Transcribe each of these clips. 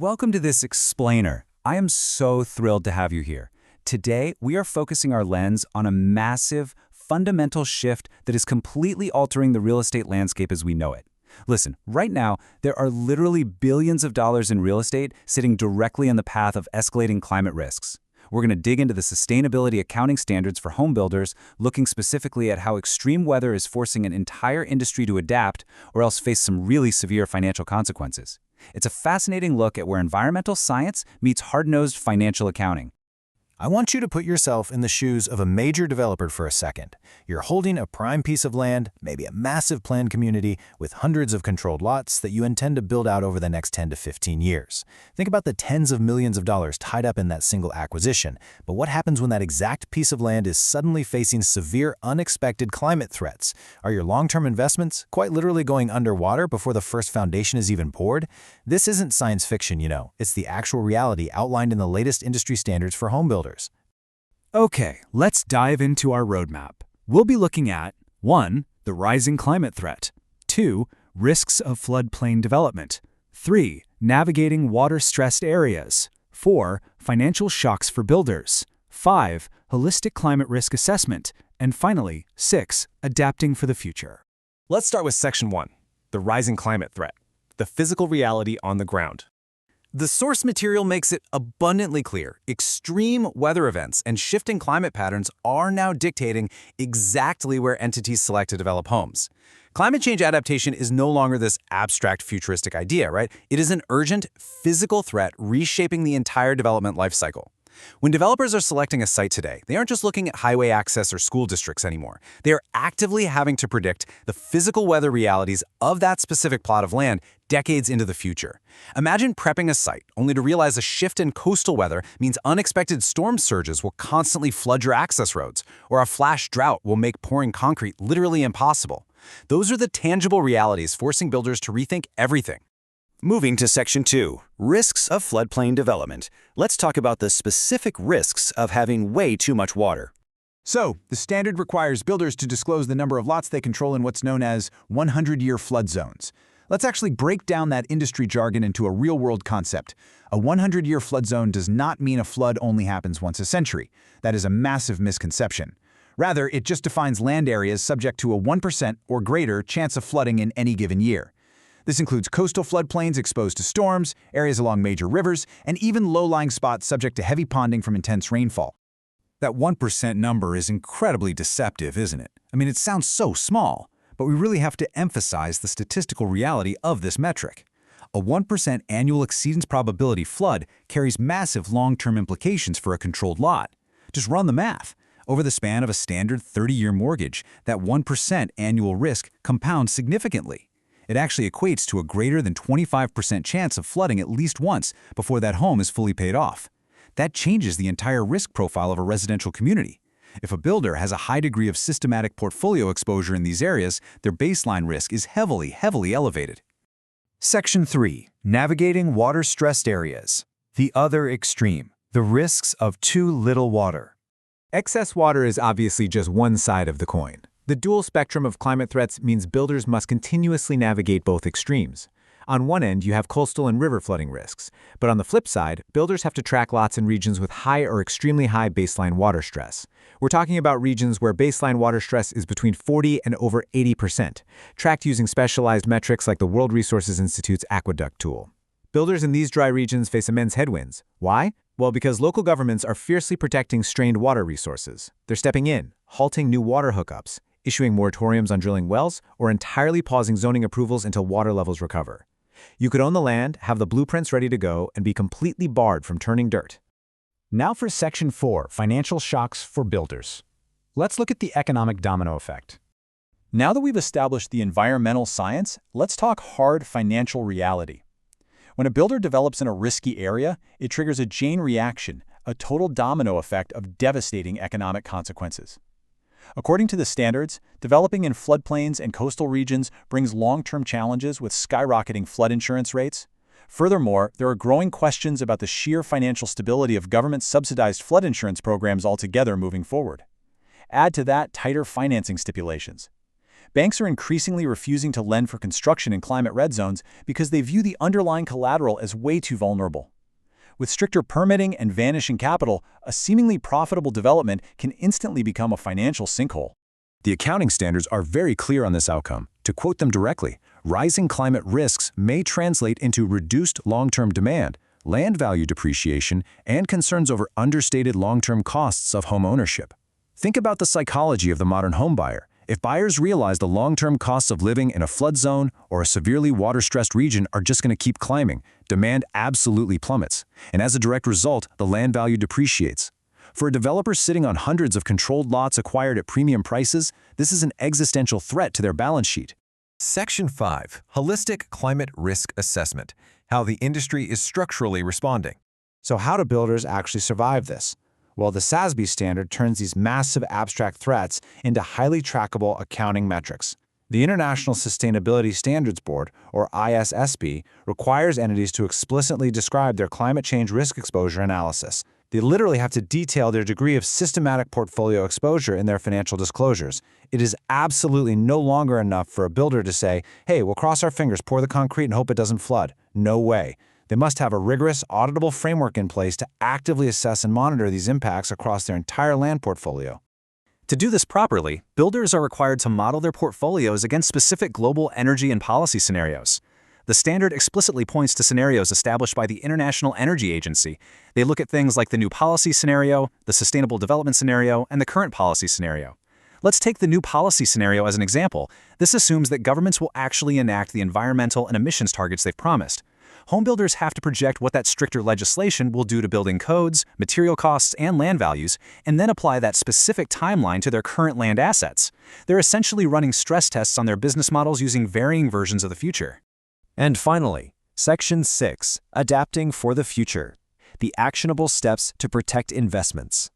Welcome to this explainer. I am so thrilled to have you here. Today, we are focusing our lens on a massive, fundamental shift that is completely altering the real estate landscape as we know it. Listen, right now, there are literally billions of dollars in real estate sitting directly in the path of escalating climate risks. We're going to dig into the sustainability accounting standards for home builders, looking specifically at how extreme weather is forcing an entire industry to adapt or else face some really severe financial consequences. It's a fascinating look at where environmental science meets hard-nosed financial accounting. I want you to put yourself in the shoes of a major developer for a second. You're holding a prime piece of land, maybe a massive planned community with hundreds of controlled lots that you intend to build out over the next 10 to 15 years. Think about the tens of millions of dollars tied up in that single acquisition. But what happens when that exact piece of land is suddenly facing severe, unexpected climate threats? Are your long-term investments quite literally going underwater before the first foundation is even poured? This isn't science fiction, you know. It's the actual reality outlined in the latest industry standards for home builders. Okay, let's dive into our roadmap. We'll be looking at 1. The rising climate threat. 2. Risks of floodplain development. 3. Navigating water-stressed areas. 4. Financial shocks for builders. 5. Holistic climate risk assessment. And finally, 6. Adapting for the future. Let's start with Section 1, the rising climate threat, the physical reality on the ground. The source material makes it abundantly clear. Extreme weather events and shifting climate patterns are now dictating exactly where entities select to develop homes. Climate change adaptation is no longer this abstract futuristic idea, right? It is an urgent, physical threat reshaping the entire development life cycle. When developers are selecting a site today, they aren't just looking at highway access or school districts anymore. They are actively having to predict the physical weather realities of that specific plot of land decades into the future. Imagine prepping a site only to realize a shift in coastal weather means unexpected storm surges will constantly flood your access roads, or a flash drought will make pouring concrete literally impossible. Those are the tangible realities forcing builders to rethink everything. Moving to Section 2, Risks of Floodplain Development. Let's talk about the specific risks of having way too much water. So, the standard requires builders to disclose the number of lots they control in what's known as 100-year flood zones. Let's actually break down that industry jargon into a real-world concept. A 100-year flood zone does not mean a flood only happens once a century. That is a massive misconception. Rather, it just defines land areas subject to a 1% or greater chance of flooding in any given year. This includes coastal floodplains exposed to storms, areas along major rivers, and even low-lying spots subject to heavy ponding from intense rainfall. That 1% number is incredibly deceptive, isn't it? I mean, it sounds so small, but we really have to emphasize the statistical reality of this metric. A 1% annual exceedance probability flood carries massive long-term implications for a controlled lot. Just run the math. Over the span of a standard 30-year mortgage, that 1% annual risk compounds significantly. It actually equates to a greater than 25% chance of flooding at least once before that home is fully paid off. That changes the entire risk profile of a residential community. If a builder has a high degree of systematic portfolio exposure in these areas, their baseline risk is heavily elevated. Section 3, Navigating Water-Stressed Areas. The other extreme, the risks of too little water. Excess water is obviously just one side of the coin. The dual spectrum of climate threats means builders must continuously navigate both extremes. On one end, you have coastal and river flooding risks, but on the flip side, builders have to track lots in regions with high or extremely high baseline water stress. We're talking about regions where baseline water stress is between 40 and over 80%, tracked using specialized metrics like the World Resources Institute's aqueduct tool. Builders in these dry regions face immense headwinds. Why? Well, because local governments are fiercely protecting strained water resources. They're stepping in, halting new water hookups, issuing moratoriums on drilling wells, or entirely pausing zoning approvals until water levels recover. You could own the land, have the blueprints ready to go, and be completely barred from turning dirt. Now for Section 4, Financial Shocks for Builders. Let's look at the economic domino effect. Now that we've established the environmental science, let's talk hard financial reality. When a builder develops in a risky area, it triggers a chain reaction, a total domino effect of devastating economic consequences. According to the standards, developing in floodplains and coastal regions brings long-term challenges with skyrocketing flood insurance rates. Furthermore, there are growing questions about the sheer financial stability of government-subsidized flood insurance programs altogether moving forward. Add to that tighter financing stipulations. Banks are increasingly refusing to lend for construction in climate red zones because they view the underlying collateral as way too vulnerable. With stricter permitting and vanishing capital, a seemingly profitable development can instantly become a financial sinkhole. The accounting standards are very clear on this outcome. To quote them directly, rising climate risks may translate into reduced long-term demand, land value depreciation, and concerns over understated long-term costs of home ownership. Think about the psychology of the modern homebuyer. If buyers realize the long-term costs of living in a flood zone or a severely water-stressed region are just going to keep climbing, demand absolutely plummets. And as a direct result, the land value depreciates. For a developer sitting on hundreds of controlled lots acquired at premium prices, this is an existential threat to their balance sheet. Section 5. Holistic Climate Risk Assessment. How the industry is structurally responding. So how do builders actually survive this? Well, the SASB standard turns these massive abstract threats into highly trackable accounting metrics. The International Sustainability Standards Board, or ISSB, requires entities to explicitly describe their climate change risk exposure analysis. They literally have to detail their degree of systematic portfolio exposure in their financial disclosures. It is absolutely no longer enough for a builder to say, hey, we'll cross our fingers, pour the concrete, and hope it doesn't flood. No way. They must have a rigorous, auditable framework in place to actively assess and monitor these impacts across their entire land portfolio. To do this properly, builders are required to model their portfolios against specific global energy and policy scenarios. The standard explicitly points to scenarios established by the International Energy Agency. They look at things like the new policy scenario, the sustainable development scenario, and the current policy scenario. Let's take the new policy scenario as an example. This assumes that governments will actually enact the environmental and emissions targets they've promised. Homebuilders have to project what that stricter legislation will do to building codes, material costs, and land values, and then apply that specific timeline to their current land assets. They're essentially running stress tests on their business models using varying versions of the future. And finally, Section 6. Adapting for the future. The actionable steps to protect investments.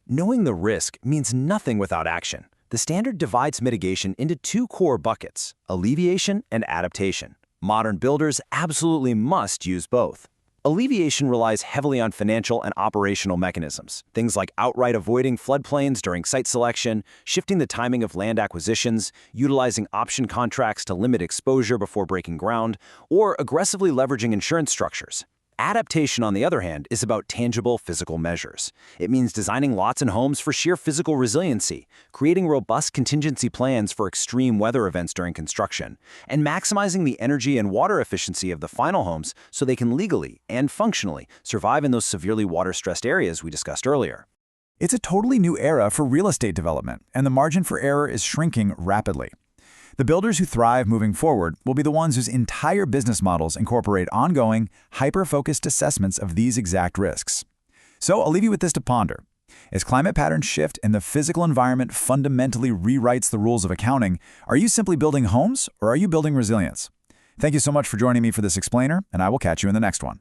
Knowing the risk means nothing without action. The standard divides mitigation into two core buckets: alleviation and adaptation. Modern builders absolutely must use both. Alleviation relies heavily on financial and operational mechanisms, things like outright avoiding floodplains during site selection, shifting the timing of land acquisitions, utilizing option contracts to limit exposure before breaking ground, or aggressively leveraging insurance structures. Adaptation, on the other hand, is about tangible physical measures. It means designing lots and homes for sheer physical resiliency, creating robust contingency plans for extreme weather events during construction, and maximizing the energy and water efficiency of the final homes so they can legally and functionally survive in those severely water-stressed areas we discussed earlier. It's a totally new era for real estate development, and the margin for error is shrinking rapidly. The builders who thrive moving forward will be the ones whose entire business models incorporate ongoing, hyper-focused assessments of these exact risks. So I'll leave you with this to ponder. As climate patterns shift and the physical environment fundamentally rewrites the rules of accounting, are you simply building homes or are you building resilience? Thank you so much for joining me for this explainer, and I will catch you in the next one.